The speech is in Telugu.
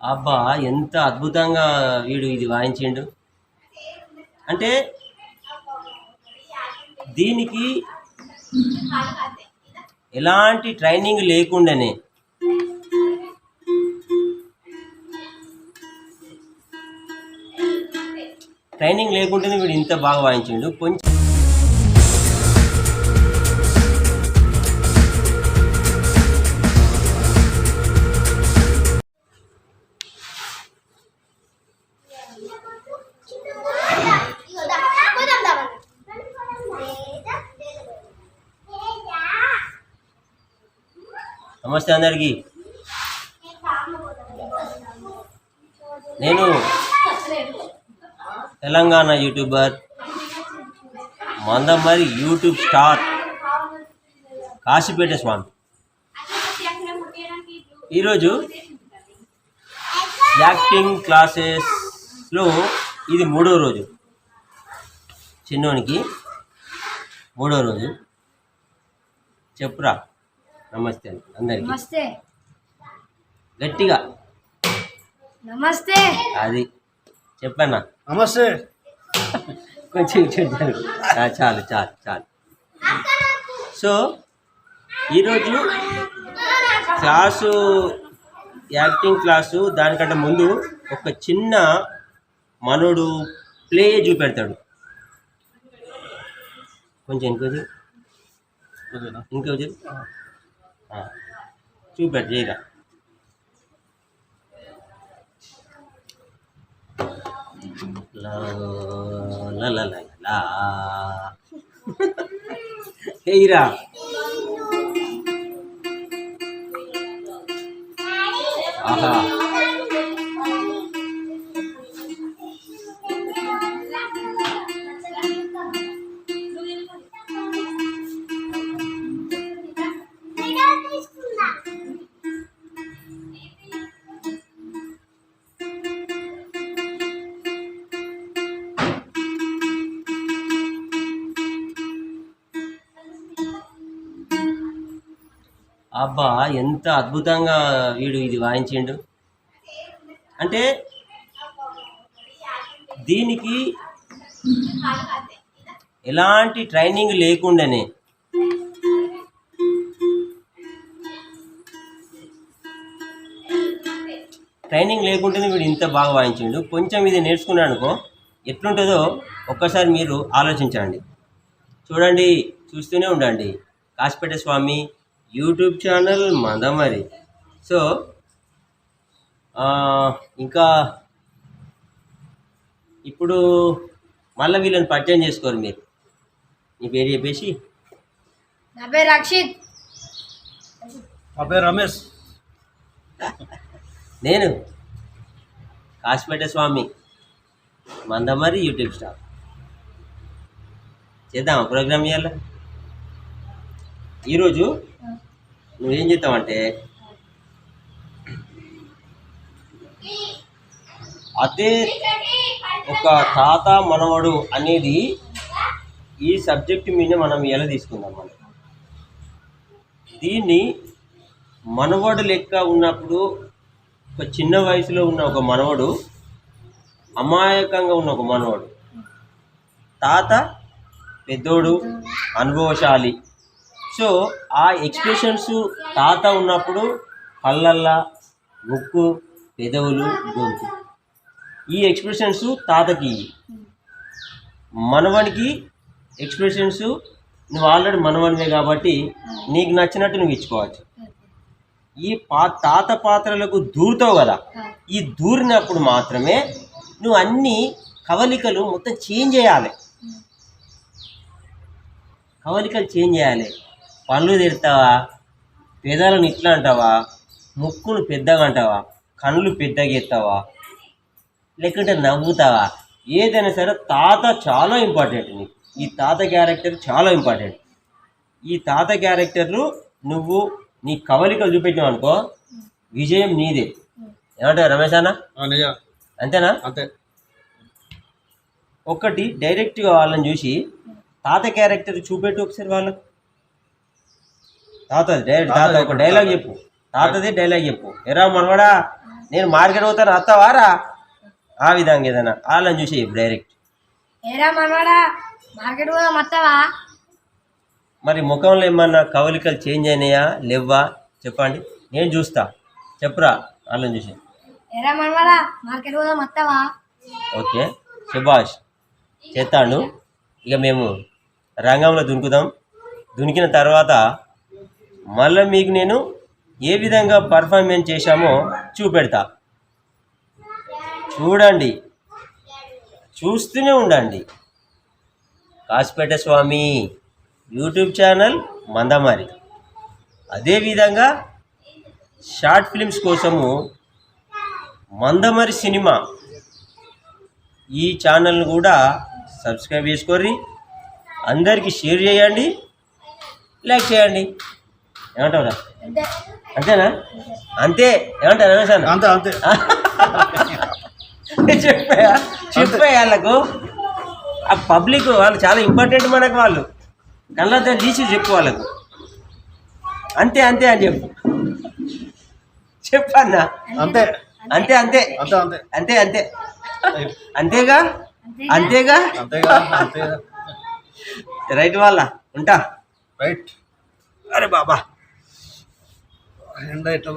అబ్బా! ఎంత అద్భుతంగా వీడు ఇది వాయించిండు. అంటే దీనికి ఎలాంటి ట్రైనింగ్ లేకుండానే వీడు ఇంత బాగా వాయించిండు. కొంచెం నమస్తే అందరికీ. నేను Telangana YouTuber Mandamarri YouTube star Kasipeta Swamy. ఈరోజు యాక్టింగ్ క్లాసెస్లో ఇది 3వ రోజు. చిన్నోనికి 3వ రోజు. చెప్పురా నమస్తే అందరికి. నమస్తే. గట్టిగా నమస్తే. అది చెప్పన్నా. నమస్తే. కొంచెం చాలు చాలు చాలు. సో ఈరోజు క్లాసు, యాక్టింగ్ క్లాసు, దానికంటే ముందు ఒక చిన్న మనోడు ప్లే చూపెడతాడు. కొంచెం ఇంకొంచెం చూపెట్టు చేయరా. చేయరా. ఆహా, అబ్బా! ఎంత అద్భుతంగా వీడు ఇది వాయించిండు. అంటే దీనికి ఎలాంటి ట్రైనింగ్ లేకుండానే వీడు ఇంత బాగా వాయించిండు. కొంచెం ఇది నేర్చుకున్నాడు అనుకో, ఎట్లుంటుందో ఒక్కసారి మీరు ఆలోచించండి. చూడండి, చూస్తూనే ఉండండి. కాశీపేట స్వామి యూట్యూబ్ ఛానల్ మందమరి. సో ఇంకా ఇప్పుడు మళ్ళీ వీళ్ళని పరిచయం చేసుకోరు. మీరు నీ పేరు చెప్పేసి. నా పేరు రక్షిత్. నా పేరు రమేష్. నేను కాశీపేట స్వామి మందమరి యూట్యూబ్ స్టార్. చేద్దామా ప్రోగ్రామ్ ఇవ్వాలి? ఈరోజు నువ్వేం చేస్తావంటే, అదే ఒక తాత మనవడు అనేది ఈ సబ్జెక్ట్ మీద మనం ఎలా తీసుకుందాం. మనం దీన్ని మనవడు లెక్క ఉన్నప్పుడు, ఒక చిన్న వయసులో ఉన్న ఒక మనవడు, అమాయకంగా ఉన్న ఒక మనవడు, తాత పెద్దోడు అనుభవశాలి. సో ఆ ఎక్స్ప్రెషన్స్ తాత ఉన్నప్పుడు కళ్ళల్లా, ముక్కు, పెదవులు, గొంతు, ఈ ఎక్స్ప్రెషన్స్ తాతకి. మనవనికి ఎక్స్ప్రెషన్స్ నువ్వు ఆల్రెడీ మనవనివే కాబట్టి నీకు నచ్చినట్టు నువ్వు ఇచ్చుకోవచ్చు. ఈ తాత పాత్రలకు దూరుతావు కదా, ఈ దూరినప్పుడు మాత్రమే నువ్వు అన్ని కవలికలు మొత్తం చేంజ్ చేయాలి. పళ్ళు తిడతావా, పెదాలను ఇట్లా అంటావా, ముక్కును పెద్దగా అంటావా, కళ్ళు పెద్దగా ఎత్తావా, లేకుంటే నవ్వుతావా, ఏదైనా సరే తాత చాలా ఇంపార్టెంట్. నీకు ఈ తాత క్యారెక్టర్ చాలా ఇంపార్టెంట్. ఈ తాత క్యారెక్టర్లు నువ్వు నీ కవలికలు చూపెట్టినావు అనుకో, విజయం నీదే. ఏమంటావు రమేష్ అన్న? అంతేనా? అంతే. ఒకటి డైరెక్ట్గా వాళ్ళని చూసి తాత క్యారెక్టర్ చూపెట్టు ఒకసారి వాళ్ళకు. తాత ఒక డైలాగ్ చెప్పు. తాతదే డైలాగ్ చెప్పు. ఎరా మనవడా నేను మార్కెట్ పోతాను వస్తావారా ఆ విధంగా ఏదైనా వాళ్ళని చూసి డైరెక్ట్. ఏరా మనవాడా మార్కెట్ పోదాం వస్తావా? మరి ముఖంలో ఏమన్నా కవలికలు చేంజ్ అయినాయా లేవా చెప్పండి, నేను చూస్తా. చెప్పురా వాళ్ళని చూసి. ఏరా మనవాడా మార్కెట్ పోదాం వస్తావా? ఓకే శభాష్ చేస్తాడు. ఇక మేము రంగంలో దునుకుదాం. దునికిన తర్వాత మళ్ళీ మీకు నేను ఏ విధంగా పర్ఫార్మెన్స్ చేశామో చూపెడతా. చూడండి, చూస్తూనే ఉండండి. కాసిపేట స్వామి యూట్యూబ్ ఛానల్ మందమారి. అదేవిధంగా షార్ట్ ఫిలిమ్స్ కోసము మందమరి సినిమా ఈ ఛానల్ను కూడా సబ్స్క్రైబ్ చేసుకోర్రి, అందరికీ షేర్ చేయండి, లైక్ చేయండి. ఏమంటావురా? అంతే అంతేనా? అంతే ఏమంటారు రమేష్ అన్న? అంతే అంతే చెప్పే వాళ్ళకు ఆ పబ్లిక్ వాళ్ళు చాలా ఇంపార్టెంట్ మనకు. వాళ్ళు కళ్ళతో తీసి చెప్పు వాళ్ళకు అంతే అంతే అని చెప్పన్నా. అంతే అంతే అంతే అంతే అంతే అంతే అంతే అంతేగా అంతేగా అంతేగా అంతేగా రైట్ వాళ్ళ ఉంటా. రైట్. అరే బాబా ఎండ ఎట్లా